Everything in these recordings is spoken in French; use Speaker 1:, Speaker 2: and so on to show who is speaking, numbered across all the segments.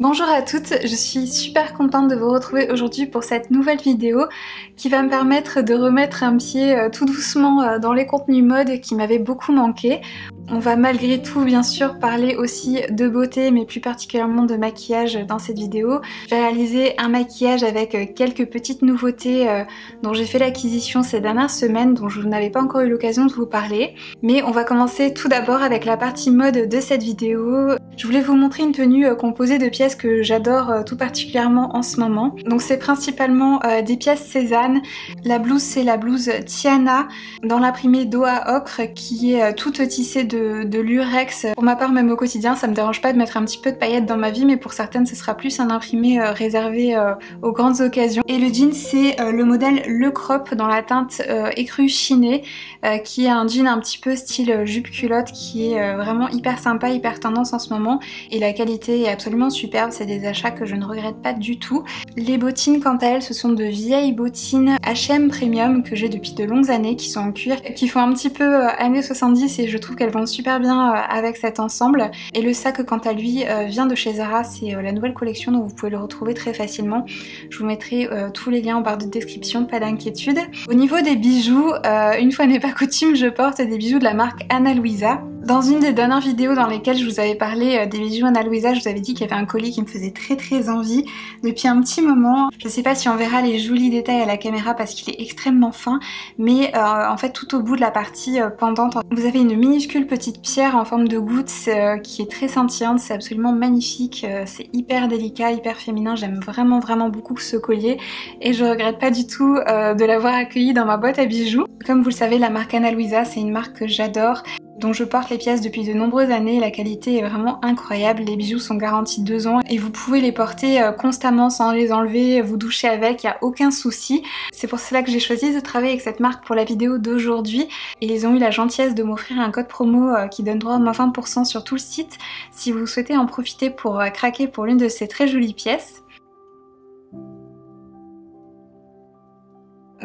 Speaker 1: Bonjour à toutes, je suis super contente de vous retrouver aujourd'hui pour cette nouvelle vidéo qui va me permettre de remettre un pied tout doucement dans les contenus mode qui m'avaient beaucoup manqué. On va malgré tout bien sûr parler aussi de beauté mais plus particulièrement de maquillage dans cette vidéo. Je vais réaliser un maquillage avec quelques petites nouveautés dont j'ai fait l'acquisition ces dernières semaines dont je n'avais pas encore eu l'occasion de vous parler. Mais on va commencer tout d'abord avec la partie mode de cette vidéo. Je voulais vous montrer une tenue composée de pièces que j'adore tout particulièrement en ce moment. Donc c'est principalement des pièces Cézanne. La blouse c'est la blouse Tiana dans l'imprimé Doha Ocre qui est toute tissée de lurex. Pour ma part même au quotidien ça me dérange pas de mettre un petit peu de paillettes dans ma vie mais pour certaines ce sera plus un imprimé réservé aux grandes occasions. Et le jean c'est le modèle Le Crop dans la teinte écrue chinée qui est un jean un petit peu style jupe culotte qui est vraiment hyper sympa, hyper tendance en ce moment et la qualité est absolument superbe, c'est des achats que je ne regrette pas du tout. Les bottines quant à elles ce sont de vieilles bottines H&M Premium que j'ai depuis de longues années qui sont en cuir, qui font un petit peu années 70 et je trouve qu'elles vont super bien avec cet ensemble. Et le sac quant à lui vient de chez Zara, c'est la nouvelle collection donc vous pouvez le retrouver très facilement. Je vous mettrai tous les liens en barre de description, pas d'inquiétude. Au niveau des bijoux, une fois n'est pas coutume, je porte des bijoux de la marque Ana Luisa. Dans une des dernières vidéos dans lesquelles je vous avais parlé des bijoux Ana Luisa, je vous avais dit qu'il y avait un collier qui me faisait très envie depuis un petit moment. Je sais pas si on verra les jolis détails à la caméra parce qu'il est extrêmement fin, mais en fait tout au bout de la partie pendante, vous avez une minuscule petite pierre en forme de goutte qui est très scintillante, c'est absolument magnifique, c'est hyper délicat, hyper féminin, j'aime vraiment beaucoup ce collier et je regrette pas du tout de l'avoir accueilli dans ma boîte à bijoux. Comme vous le savez, la marque Ana Luisa c'est une marque que j'adore, dont je porte les pièces depuis de nombreuses années, la qualité est vraiment incroyable, les bijoux sont garantis 2 ans et vous pouvez les porter constamment sans les enlever, vous doucher avec, il n'y a aucun souci. C'est pour cela que j'ai choisi de travailler avec cette marque pour la vidéo d'aujourd'hui et ils ont eu la gentillesse de m'offrir un code promo qui donne droit à moins 20% sur tout le site si vous souhaitez en profiter pour craquer pour l'une de ces très jolies pièces.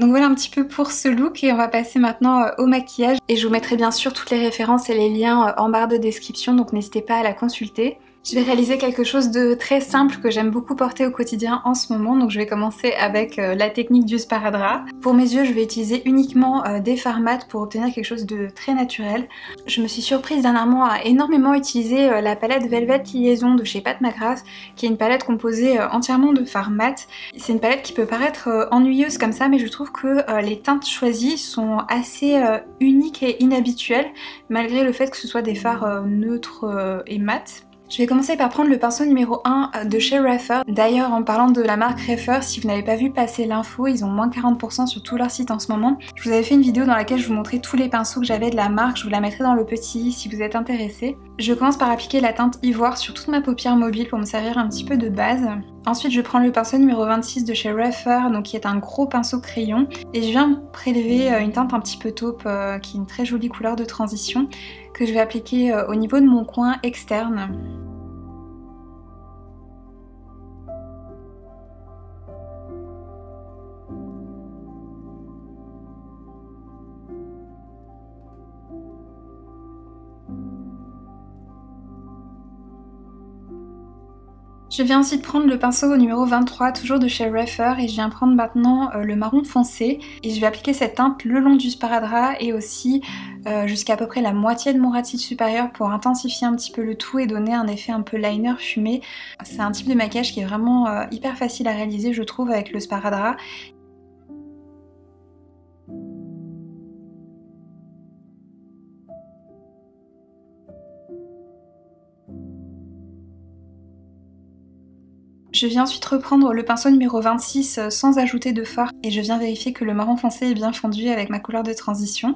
Speaker 1: Donc voilà un petit peu pour ce look et on va passer maintenant au maquillage et je vous mettrai bien sûr toutes les références et les liens en barre de description donc n'hésitez pas à la consulter. Je vais réaliser quelque chose de très simple que j'aime beaucoup porter au quotidien en ce moment, donc je vais commencer avec la technique du sparadrap. Pour mes yeux, je vais utiliser uniquement des fards mat pour obtenir quelque chose de très naturel. Je me suis surprise dernièrement à énormément utiliser la palette Velvet Liaison de chez Pat McGrath, qui est une palette composée entièrement de fards mat. C'est une palette qui peut paraître ennuyeuse comme ça, mais je trouve que les teintes choisies sont assez uniques et inhabituelles, malgré le fait que ce soit des fards neutres et mat. Je vais commencer par prendre le pinceau numéro 1 de chez Rephr. D'ailleurs en parlant de la marque Rephr, si vous n'avez pas vu passer l'info, ils ont moins 40% sur tout leur site en ce moment. Je vous avais fait une vidéo dans laquelle je vous montrais tous les pinceaux que j'avais de la marque, je vous la mettrai dans le petit si vous êtes intéressé. Je commence par appliquer la teinte ivoire sur toute ma paupière mobile pour me servir un petit peu de base. Ensuite je prends le pinceau numéro 26 de chez Rephr, donc qui est un gros pinceau crayon, et je viens prélever une teinte un petit peu taupe qui est une très jolie couleur de transition que je vais appliquer au niveau de mon coin externe. Je viens ensuite prendre le pinceau numéro 23, toujours de chez Rephr, et je viens prendre maintenant le marron foncé et je vais appliquer cette teinte le long du sparadrap et aussi jusqu'à à peu près la moitié de mon ras de cils supérieur pour intensifier un petit peu le tout et donner un effet un peu liner fumé. C'est un type de maquillage qui est vraiment hyper facile à réaliser je trouve avec le sparadrap. Je viens ensuite reprendre le pinceau numéro 26 sans ajouter de fard et je viens vérifier que le marron foncé est bien fondu avec ma couleur de transition.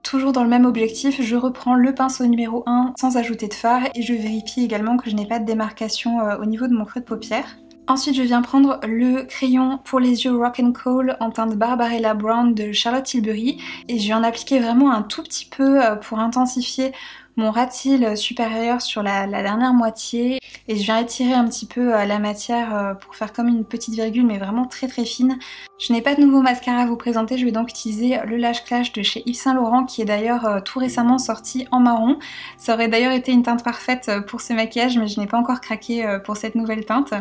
Speaker 1: Toujours dans le même objectif, je reprends le pinceau numéro 1 sans ajouter de fard et je vérifie également que je n'ai pas de démarcation au niveau de mon creux de paupière. Ensuite je viens prendre le crayon pour les yeux Rock and Coal en teinte Barbarella Brown de Charlotte Tilbury et je viens en appliquer vraiment un tout petit peu pour intensifier mon ras de cils supérieur sur la dernière moitié et je viens étirer un petit peu la matière pour faire comme une petite virgule mais vraiment très très fine. Je n'ai pas de nouveau mascara à vous présenter, je vais donc utiliser le Lash Clash de chez Yves Saint Laurent qui est d'ailleurs tout récemment sorti en marron. Ça aurait d'ailleurs été une teinte parfaite pour ce maquillage mais je n'ai pas encore craqué pour cette nouvelle teinte.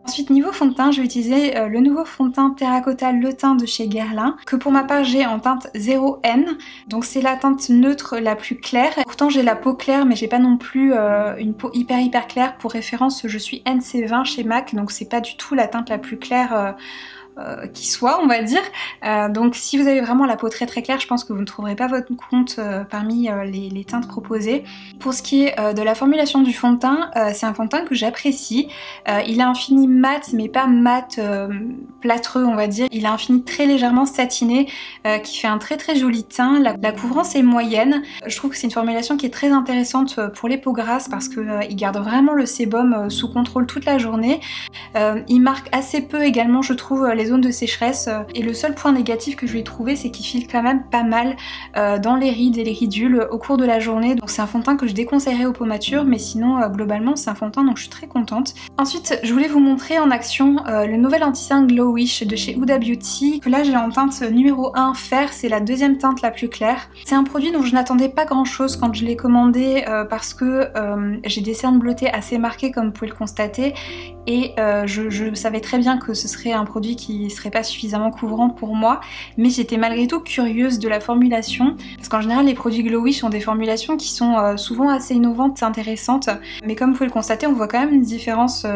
Speaker 1: Ensuite niveau fond de teint, je vais utiliser le nouveau fond de teint Terracotta Le Teint de chez Guerlain, que pour ma part j'ai en teinte 0N, donc c'est la teinte neutre la plus claire. Pourtant j'ai la peau claire mais j'ai pas non plus une peau hyper claire. Pour référence je suis NC20 chez MAC, donc c'est pas du tout la teinte la plus claire qui soit, on va dire. Donc si vous avez vraiment la peau très claire, je pense que vous ne trouverez pas votre compte parmi les teintes proposées. Pour ce qui est de la formulation du fond de teint, c'est un fond de teint que j'apprécie. Il a un fini mat, mais pas mat plâtreux, on va dire. Il a un fini très légèrement satiné, qui fait un très joli teint. La couvrance est moyenne. Je trouve que c'est une formulation qui est très intéressante pour les peaux grasses parce que il garde vraiment le sébum sous contrôle toute la journée. Il marque assez peu également, je trouve, les zones de sécheresse et le seul point négatif que je lui ai trouvé c'est qu'il file quand même pas mal dans les rides et les ridules au cours de la journée, donc c'est un fond de teint que je déconseillerais aux peaux matures mais sinon globalement c'est un fond de teint donc je suis très contente. Ensuite je voulais vous montrer en action le nouvel anti-cerne Glowish de chez Huda Beauty que là j'ai en teinte numéro 1 fer, c'est la deuxième teinte la plus claire. C'est un produit dont je n'attendais pas grand chose quand je l'ai commandé parce que j'ai des cernes bleutées assez marquées comme vous pouvez le constater et je savais très bien que ce serait un produit qui serait pas suffisamment couvrant pour moi, mais j'étais malgré tout curieuse de la formulation parce qu'en général les produits Glowish ont des formulations qui sont souvent assez innovantes, intéressantes, mais comme vous pouvez le constater on voit quand même une différence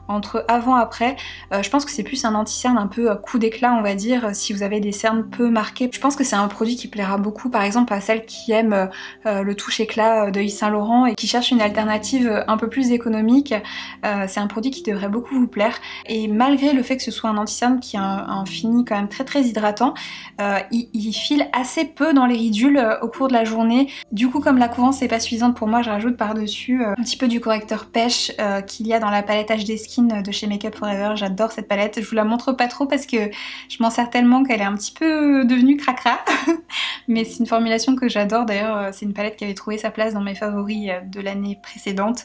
Speaker 1: entre avant-après. Je pense que c'est plus un anti-cerne un peu coup d'éclat on va dire si vous avez des cernes peu marquées. Je pense que c'est un produit qui plaira beaucoup par exemple à celles qui aiment le touche éclat de Yves Saint Laurent et qui cherchent une alternative un peu plus économique. C'est un produit qui devrait beaucoup vous plaire et malgré le fait que ce soit un anti-cerne qui a un fini quand même très hydratant, il file assez peu dans les ridules au cours de la journée. Du coup comme la couvrance n'est pas suffisante pour moi, je rajoute par dessus un petit peu du correcteur pêche qu'il y a dans la palette HD Skin de chez Make Up For Ever. J'adore cette palette, je vous la montre pas trop parce que je m'en sers tellement qu'elle est un petit peu devenue cracra mais c'est une formulation que j'adore. D'ailleurs c'est une palette qui avait trouvé sa place dans mes favoris de l'année précédente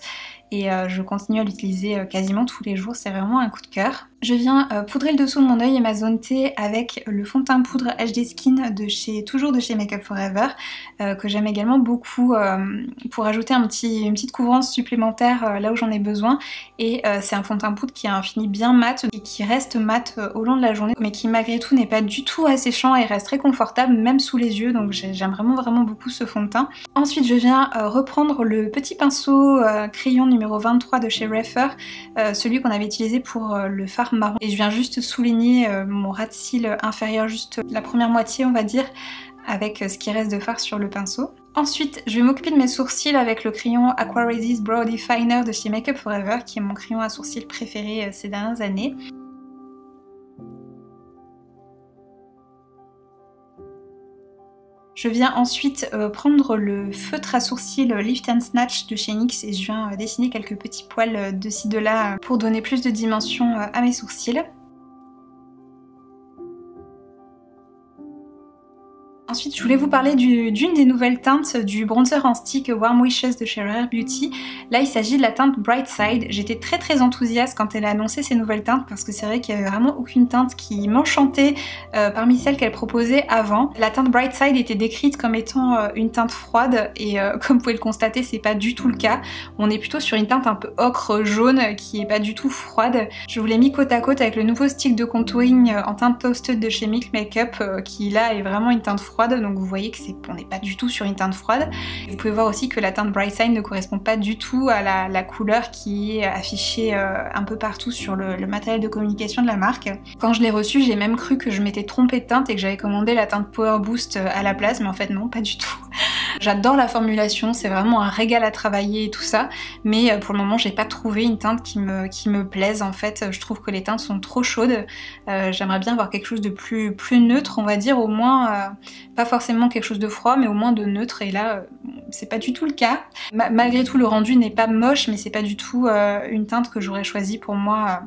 Speaker 1: et je continue à l'utiliser quasiment tous les jours, c'est vraiment un coup de cœur. Je viens poudrer le dessous de mon œil et ma zone T avec le fond de teint poudre HD Skin toujours de chez Make Up For Ever que j'aime également beaucoup pour ajouter une petite couvrance supplémentaire là où j'en ai besoin. Et c'est un fond de teint poudre qui a un fini bien mat et qui reste mat au long de la journée mais qui malgré tout n'est pas du tout asséchant et reste très confortable même sous les yeux, donc j'aime vraiment beaucoup ce fond de teint. Ensuite je viens reprendre le petit pinceau crayon numéro 23 de chez Refer, celui qu'on avait utilisé pour le fard marron, et je viens juste souligner mon ras de cils inférieur, juste la première moitié on va dire, avec ce qui reste de fard sur le pinceau. Ensuite je vais m'occuper de mes sourcils avec le crayon Aqua Resist Brow Definer de chez Make Up For Ever qui est mon crayon à sourcils préféré ces dernières années. Je viens ensuite prendre le feutre à sourcils Lift and Snatch de chez NYX et je viens dessiner quelques petits poils de ci de là pour donner plus de dimension à mes sourcils. Ensuite, je voulais vous parler d'une des nouvelles teintes du bronzer en stick Warm Wishes de chez Rare Beauty. Là, il s'agit de la teinte Bright Side. J'étais très enthousiaste quand elle a annoncé ces nouvelles teintes parce que c'est vrai qu'il n'y avait vraiment aucune teinte qui m'enchantait parmi celles qu'elle proposait avant. La teinte Bright Side était décrite comme étant une teinte froide et comme vous pouvez le constater, c'est pas du tout le cas. On est plutôt sur une teinte un peu ocre jaune qui est pas du tout froide. Je vous l'ai mis côte à côte avec le nouveau stick de contouring en teinte Toasted de chez Milk Makeup qui là est vraiment une teinte froide. Donc vous voyez que on n'est pas du tout sur une teinte froide. Vous pouvez voir aussi que la teinte Bright Side ne correspond pas du tout à la couleur qui est affichée un peu partout sur le matériel de communication de la marque. Quand je l'ai reçue, j'ai même cru que je m'étais trompée de teinte et que j'avais commandé la teinte Power Boost à la place, mais en fait non, pas du tout. J'adore la formulation, c'est vraiment un régal à travailler et tout ça, mais pour le moment j'ai pas trouvé une teinte qui me plaise en fait. Je trouve que les teintes sont trop chaudes. J'aimerais bien avoir quelque chose de plus neutre, on va dire, au moins pas forcément quelque chose de froid mais au moins de neutre, et là c'est pas du tout le cas. Malgré tout le rendu n'est pas moche, mais c'est pas du tout une teinte que j'aurais choisie pour moi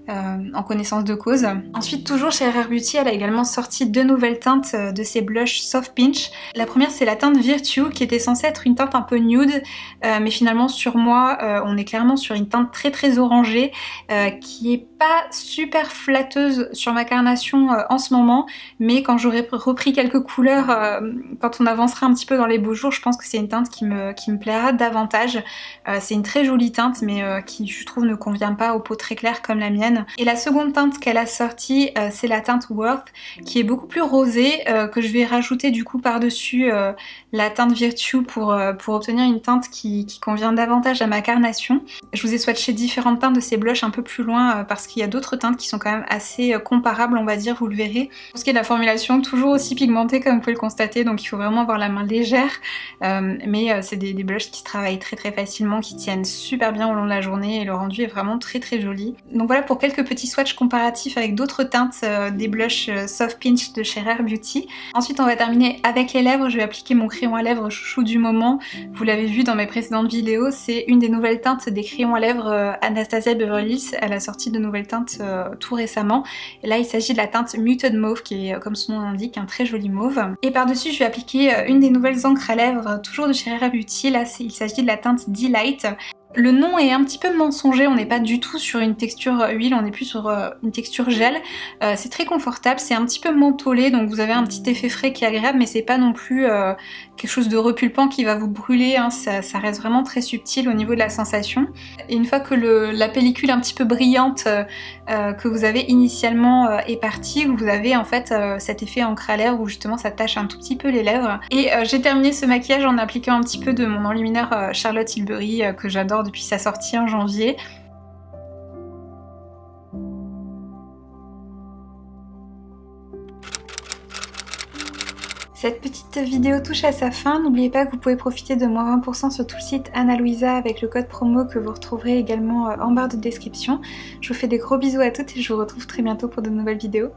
Speaker 1: en connaissance de cause. Ensuite, toujours chez Rare Beauty, elle a également sorti 2 nouvelles teintes de ses blushs Soft Pinch. La première, c'est la teinte Virtue, qui était censée être une teinte un peu nude, mais finalement sur moi, on est clairement sur une teinte très orangée, qui est pas super flatteuse sur ma carnation en ce moment, mais quand j'aurai repris quelques couleurs, quand on avancera un petit peu dans les beaux jours, je pense que c'est une teinte qui me plaira davantage. C'est une très jolie teinte, mais qui je trouve ne convient pas aux peaux très claires comme la mienne. Et la seconde teinte qu'elle a sortie, c'est la teinte Worth, qui est beaucoup plus rosée, que je vais rajouter du coup par-dessus la teinte Virtue pour obtenir une teinte qui convient davantage à ma carnation. Je vous ai swatché différentes teintes de ces blushs un peu plus loin parce qu'il y a d'autres teintes qui sont quand même assez comparables, on va dire, vous le verrez. Pour ce qui est de la formulation, toujours aussi pigmentée comme vous pouvez le constater, donc il faut vraiment avoir la main légère, mais c'est des blushs qui se travaillent très facilement, qui tiennent super bien au long de la journée et le rendu est vraiment très joli. Donc voilà pour quelques petits swatchs comparatifs avec d'autres teintes des blushs Soft Pinch de chez Rare Beauty. Ensuite on va terminer avec les lèvres. Je vais appliquer mon crayon à lèvres chouchou du moment. Vous l'avez vu dans mes précédentes vidéos, c'est une des nouvelles teintes des crayons à lèvres Anastasia Beverly Hills. Elle a sorti de nouvelles teintes tout récemment. Et là il s'agit de la teinte Muted Mauve qui est, comme son nom l'indique, un très joli mauve. Et par-dessus je vais appliquer une des nouvelles encres à lèvres toujours de chez Rare Beauty. Là il s'agit de la teinte Delight. Le nom est un petit peu mensonger, on n'est pas du tout sur une texture huile, on est plus sur une texture gel. C'est très confortable, c'est un petit peu mentholé, donc vous avez un petit effet frais qui est agréable, mais c'est pas non plus quelque chose de repulpant qui va vous brûler, hein. Ça reste vraiment très subtil au niveau de la sensation. Et une fois que la pellicule un petit peu brillante que vous avez initialement est partie, vous avez en fait cet effet encre à lèvres où justement ça tâche un tout petit peu les lèvres. Et j'ai terminé ce maquillage en appliquant un petit peu de mon enlumineur Charlotte Tilbury que j'adore depuis sa sortie en janvier. Cette petite vidéo touche à sa fin. N'oubliez pas que vous pouvez profiter de moins 20% sur tout le site Ana Luisa avec le code promo que vous retrouverez également en barre de description. Je vous fais des gros bisous à toutes et je vous retrouve très bientôt pour de nouvelles vidéos.